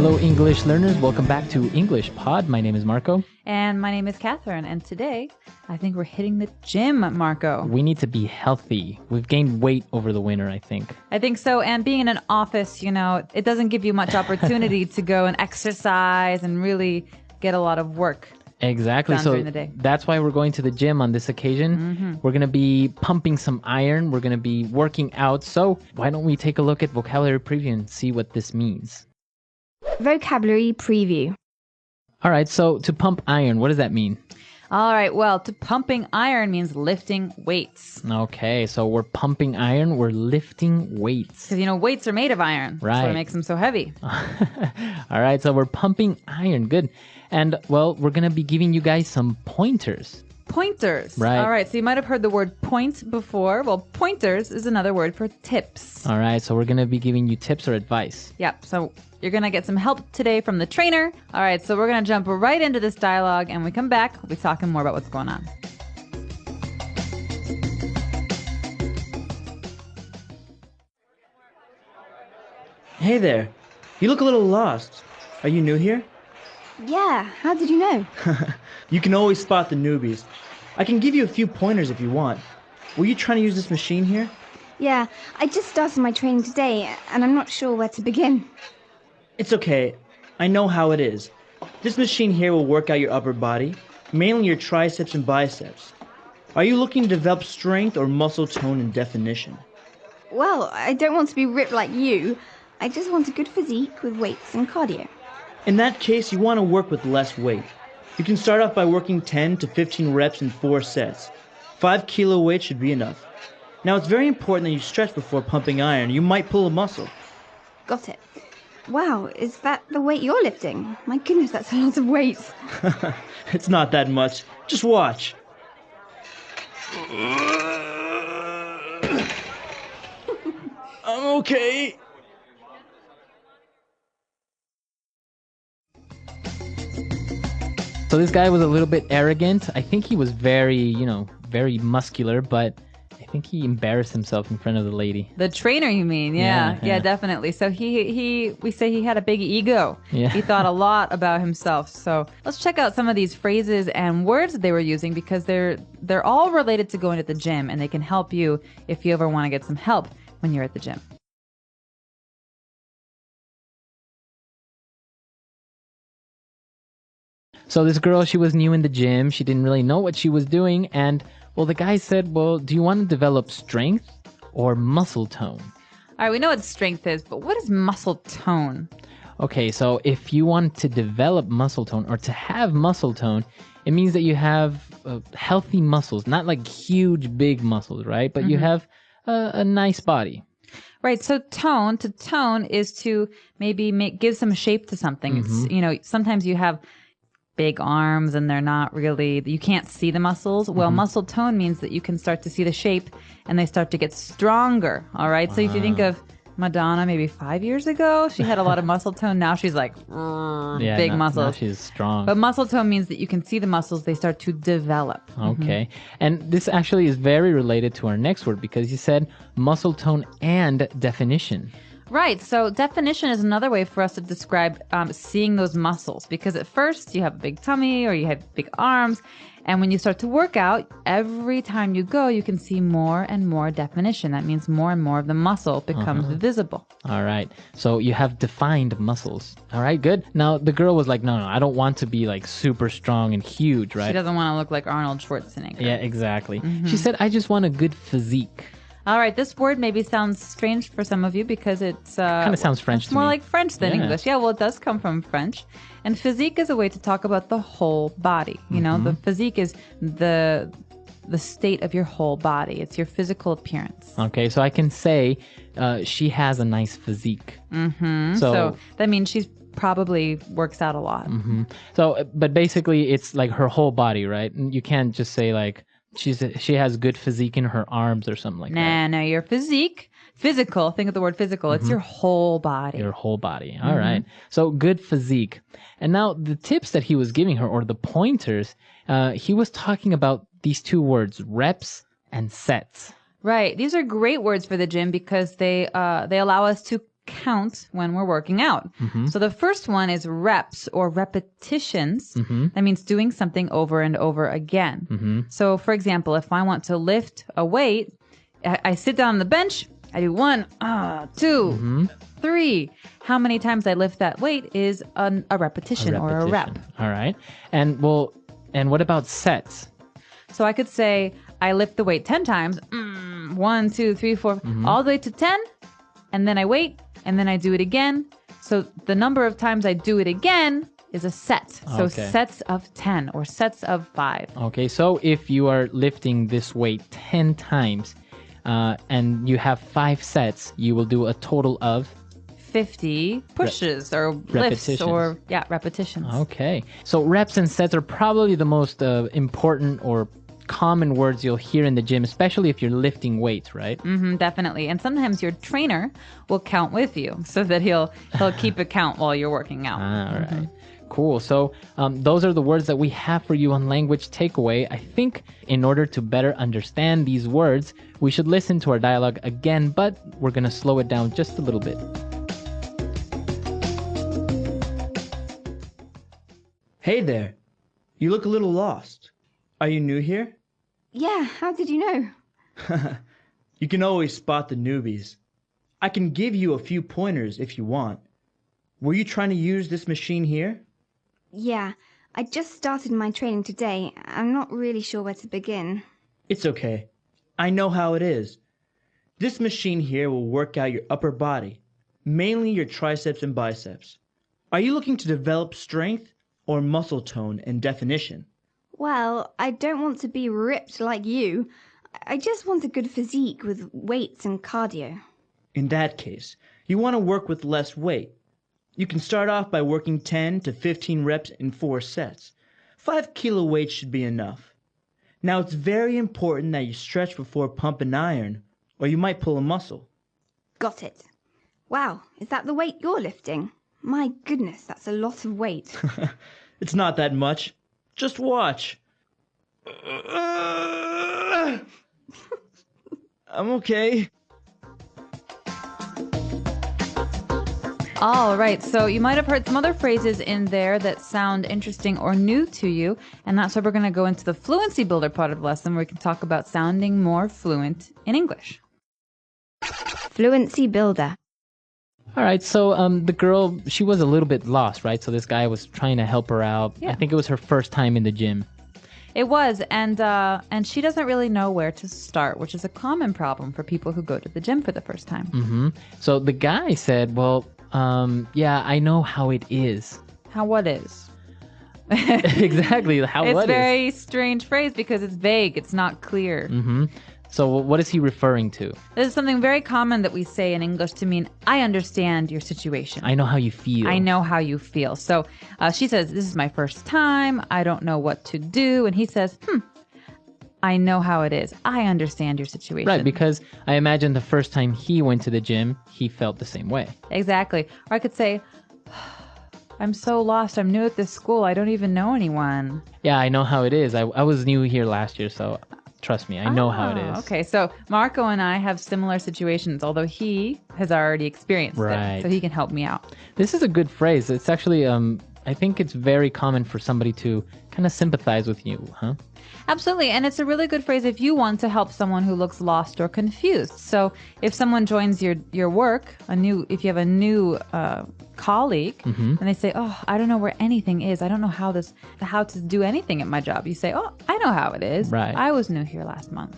Hello, English learners. Welcome back to EnglishPod. My name is Marco. And my name is Catherine. And today, I think we're hitting the gym, Marco. We need to be healthy. We've gained weight over the winter, I think. I think so. And being in an office, it doesn't give you much opportunity to go and exercise and really get a lot of work. Exactly. Done so during the day. That's why we're going to the gym on this occasion. We're going to be pumping some iron. We're going to be working out. So why don't we take a look at vocabulary preview and see what this means? Vocabulary preview. All right. So to pump iron, what does that mean? All right. Well, to pumping iron means lifting weights. Okay. So we're pumping iron. We're lifting weights. Because, weights are made of iron. Right. That's what makes them so heavy. All right. So we're pumping iron. Good. And, well, we're going to be giving you guys some pointers. Pointers. Right. All right. So you might have heard the word point before. Well, pointers is another word for tips. All right. So we're going to be giving you tips or advice. Yep. So you're going to get some help today from the trainer. All right. So we're going to jump right into this dialogue. And when we come back, we'll be talking more about what's going on. Hey there. You look a little lost. Are you new here? Yeah, how did you know? You can always spot the newbies. I can give you a few pointers if you want. Were you trying to use this machine here? Yeah, I just started my training today, and I'm not sure where to begin. It's okay. I know how it is. This machine here will work out your upper body, mainly your triceps and biceps. Are you looking to develop strength or muscle tone and definition? Well, I don't want to be ripped like you. I just want a good physique with weights and cardio. In that case, you want to work with less weight. You can start off by working 10 to 15 reps in 4 sets. 5 kilo weight should be enough. Now, it's very important that you stretch before pumping iron. You might pull a muscle. Got it. Wow, is that the weight you're lifting? My goodness, that's a lot of weight. It's not that much. Just watch. I'm okay. So this guy was a little bit arrogant. I think he was very, very muscular, but I think he embarrassed himself in front of the lady. The trainer, you mean? Yeah, definitely. So we say he had a big ego. Yeah. He thought a lot about himself. So let's check out some of these phrases and words that they were using because they're all related to going to the gym and they can help you if you ever want to get some help when you're at the gym. So this girl, she was new in the gym. She didn't really know what she was doing. And, well, the guy said, well, do you want to develop strength or muscle tone? All right, we know what strength is, but what is muscle tone? Okay, so if you want to develop muscle tone or to have muscle tone, it means that you have healthy muscles, not like huge, big muscles, right? But you have a nice body. Right. So to tone is to maybe give some shape to something. It's, sometimes you have big arms and they're not really, you can't see the muscles. Well, muscle tone means that you can start to see the shape and they start to get stronger. All right. Wow. So if you think of Madonna maybe 5 years ago, she had a lot of muscle tone. Now she's like big muscles. Now she's strong. But muscle tone means that you can see the muscles. They start to develop. Okay. And this actually is very related to our next word because you said muscle tone and definition. Right. So definition is another way for us to describe seeing those muscles because at first you have a big tummy or you have big arms. And when you start to work out, every time you go, you can see more and more definition. That means more and more of the muscle becomes visible. All right. So you have defined muscles. All right, good. Now the girl was like, no, I don't want to be like super strong and huge, right? She doesn't want to look like Arnold Schwarzenegger. Yeah, exactly. She said, I just want a good physique. All right, this word maybe sounds strange for some of you because it's kind of sounds French to me. More like French than English. Yeah, well, it does come from French. And physique is a way to talk about the whole body. You know, the physique is the state of your whole body. It's your physical appearance. Okay, so I can say she has a nice physique. So that means she's probably works out a lot. So, but basically, it's like her whole body, right? And you can't just say like, she has good physique in her arms or something like that. No, your physical, think of the word physical. It's your whole body. Your whole body. All right. So good physique. And now the tips that he was giving her or the pointers, he was talking about these two words, reps and sets. Right. These are great words for the gym because they allow us to count when we're working out. So the first one is reps or repetitions. That means doing something over and over again. So for example, if I want to lift a weight, I sit down on the bench, I do 1, 2, 3. How many times I lift that weight is a repetition or a rep. All right. And what about sets? So I could say I lift the weight 10 times. 1, 2, 3, 4, all the way to 10. And then I wait, and then I do it again. So the number of times I do it again is a set. So sets of 10 or sets of 5. Okay, so if you are lifting this weight 10 times and you have 5 sets, you will do a total of 50 pushes or lifts or repetitions. Okay, so reps and sets are probably the most important or common words you'll hear in the gym, especially if you're lifting weights, right? Definitely. And sometimes your trainer will count with you so that he'll keep a count while you're working out. All right. Cool. So those are the words that we have for you on Language Takeaway. I think in order to better understand these words, we should listen to our dialogue again, but we're going to slow it down just a little bit. Hey there. You look a little lost. Are you new here? Yeah, how did you know? You can always spot the newbies. I can give you a few pointers if you want. Were you trying to use this machine here? Yeah, I just started my training today. I'm not really sure where to begin. It's okay. I know how it is. This machine here will work out your upper body, mainly your triceps and biceps. Are you looking to develop strength or muscle tone and definition? Well, I don't want to be ripped like you. I just want a good physique with weights and cardio. In that case, you want to work with less weight. You can start off by working 10 to 15 reps in 4 sets. 5 kilo weights should be enough. Now it's very important that you stretch before pump and iron, or you might pull a muscle. Got it. Wow, is that the weight you're lifting? My goodness, that's a lot of weight. It's not that much. Just watch. I'm okay. All right, so you might have heard some other phrases in there that sound interesting or new to you, and that's why we're going to go into the Fluency Builder part of the lesson where we can talk about sounding more fluent in English. Fluency Builder. All right, so the girl, she was a little bit lost, right? So this guy was trying to help her out. Yeah. I think it was her first time in the gym. It was, and she doesn't really know where to start, which is a common problem for people who go to the gym for the first time. So the guy said, well, yeah, I know how it is. How what is? Exactly, how It's what a very strange phrase because it's vague. It's not clear. So what is he referring to? This is something very common that we say in English to mean, I understand your situation. I know how you feel. I know how you feel. So she says, this is my first time. I don't know what to do. And he says, I know how it is. I understand your situation. Right, because I imagine the first time he went to the gym, he felt the same way. Exactly. Or I could say, I'm so lost. I'm new at this school. I don't even know anyone. Yeah, I know how it is. I was new here last year, so trust me, I know how it is. Okay, so Marco and I have similar situations, although he has already experienced it, so he can help me out. This is a good phrase. It's actually, I think it's very common for somebody to kind of sympathize with you, huh? Absolutely, and it's a really good phrase if you want to help someone who looks lost or confused. So if someone joins your work, if you have a new colleague, and they say, oh, I don't know where anything is. I don't know how to do anything at my job. You say, oh, I know how it is. Right. I was new here last month.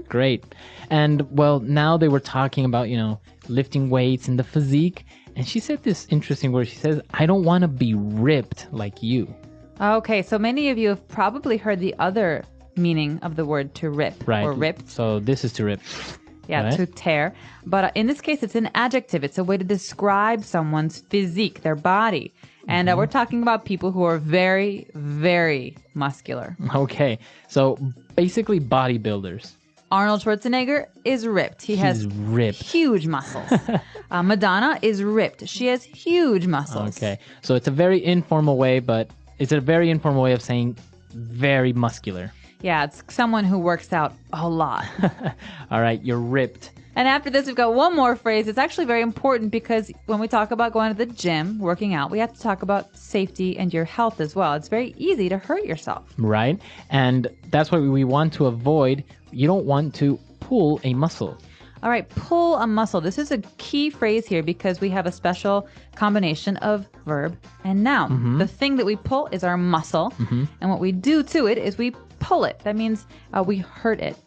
Great. And well, now they were talking about, lifting weights and the physique. And she said this interesting word. She says, I don't want to be ripped like you. Okay, so many of you have probably heard the other meaning of the word to rip or ripped. So this is to rip. Yeah, right? To tear. But in this case, it's an adjective. It's a way to describe someone's physique, their body. And we're talking about people who are very, very muscular. Okay, so basically bodybuilders. Arnold Schwarzenegger is ripped. He's ripped. Huge muscles. Madonna is ripped. She has huge muscles. Okay, so it's a very informal way, but it's a very informal way of saying very muscular. Yeah, it's someone who works out a lot. All right, you're ripped. And after this, we've got one more phrase. It's actually very important because when we talk about going to the gym, working out, we have to talk about safety and your health as well. It's very easy to hurt yourself. Right. And that's what we want to avoid. You don't want to pull a muscle. All right, pull a muscle. This is a key phrase here because we have a special combination of verb and noun. The thing that we pull is our muscle. And what we do to it is we pull it. That means we hurt it.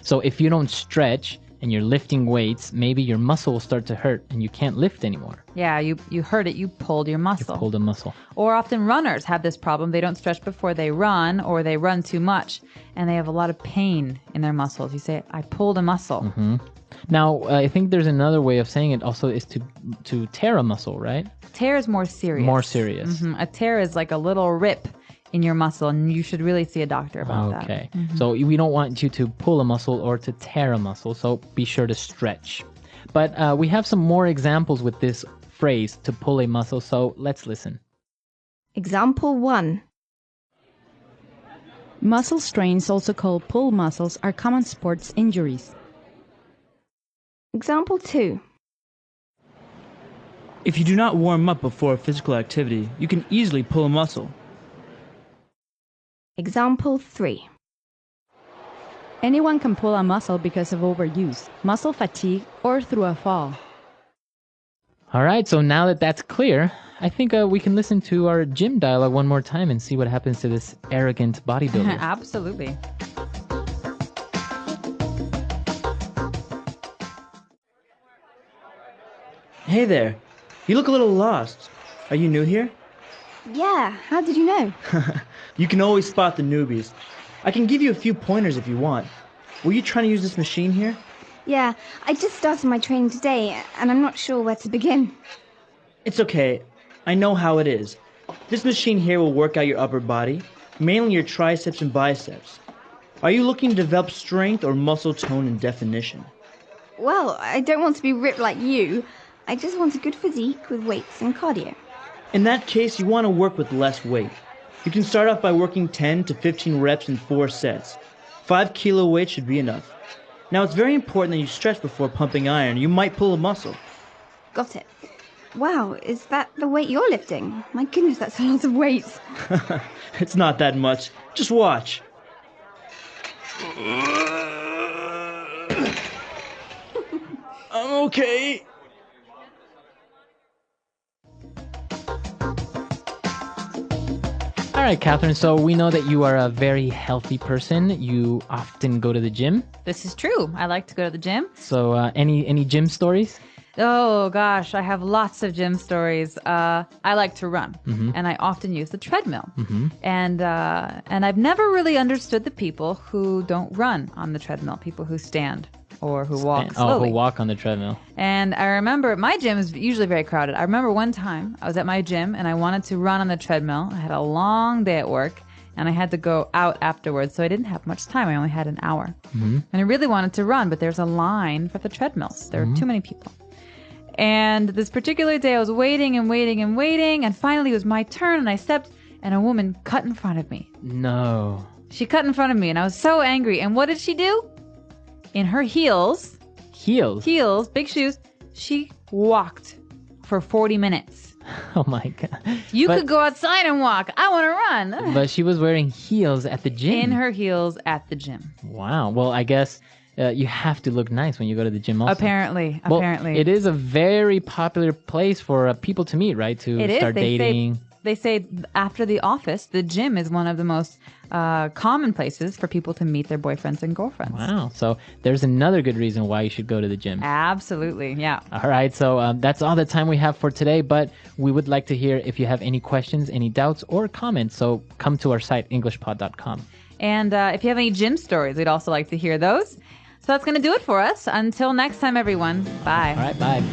So if you don't stretch and you're lifting weights, maybe your muscle will start to hurt and you can't lift anymore. Yeah, you hurt it. You pulled your muscle. You pulled a muscle. Or often runners have this problem. They don't stretch before they run, or they run too much and they have a lot of pain in their muscles. You say, I pulled a muscle. Now, I think there's another way of saying it also is to tear a muscle, right? Tear is more serious. More serious. A tear is like a little rip in your muscle, and you should really see a doctor about that. Okay. So we don't want you to pull a muscle or to tear a muscle, so be sure to stretch. But we have some more examples with this phrase, to pull a muscle, so let's listen. Example 1. Muscle strains, also called pull muscles, are common sports injuries. Example 2. If you do not warm up before a physical activity, you can easily pull a muscle. Example 3. Anyone can pull a muscle because of overuse, muscle fatigue, or through a fall. All right, so now that that's clear, I think we can listen to our gym dialogue one more time and see what happens to this arrogant bodybuilder. Absolutely. Hey there. You look a little lost. Are you new here? Yeah, how did you know? You can always spot the newbies. I can give you a few pointers if you want. Were you trying to use this machine here? Yeah, I just started my training today, and I'm not sure where to begin. It's okay. I know how it is. This machine here will work out your upper body, mainly your triceps and biceps. Are you looking to develop strength or muscle tone and definition? Well, I don't want to be ripped like you. I just want a good physique with weights and cardio. In that case, you want to work with less weight. You can start off by working 10 to 15 reps in 4 sets. 5 kilo weight should be enough. Now, it's very important that you stretch before pumping iron. You might pull a muscle. Got it. Wow, is that the weight you're lifting? My goodness, that's a lot of weight. It's not that much. Just watch. I'm okay. All right, Catherine, so we know that you are a very healthy person. You often go to the gym. This is true. I like to go to the gym. So any gym stories? Oh, gosh, I have lots of gym stories. I like to run, and I often use the treadmill. And I've never really understood the people who don't run on the treadmill, people who stand or who walk slowly. Who walk on the treadmill. And I remember my gym is usually very crowded. I remember one time I was at my gym and I wanted to run on the treadmill. I had a long day at work and I had to go out afterwards, so I didn't have much time. I only had an hour. And I really wanted to run, but there's a line for the treadmills. There are too many people. And this particular day I was waiting and waiting and waiting, and finally it was my turn and I stepped and a woman cut in front of me. No. She cut in front of me and I was so angry. And what did she do? In her heels, big shoes, she walked for 40 minutes. Oh my God. You could go outside and walk. I want to run. But she was wearing heels at the gym. In her heels at the gym. Wow. Well, I guess you have to look nice when you go to the gym also. Apparently. It is a very popular place for people to meet, right? To start dating. They say after the office, the gym is one of the most common places for people to meet their boyfriends and girlfriends. Wow. So there's another good reason why you should go to the gym. Absolutely. Yeah. All right. So that's all the time we have for today, but we would like to hear if you have any questions, any doubts, or comments. So come to our site, EnglishPod.com. And if you have any gym stories, we'd also like to hear those. So that's going to do it for us. Until next time, everyone. Bye. All right. Bye.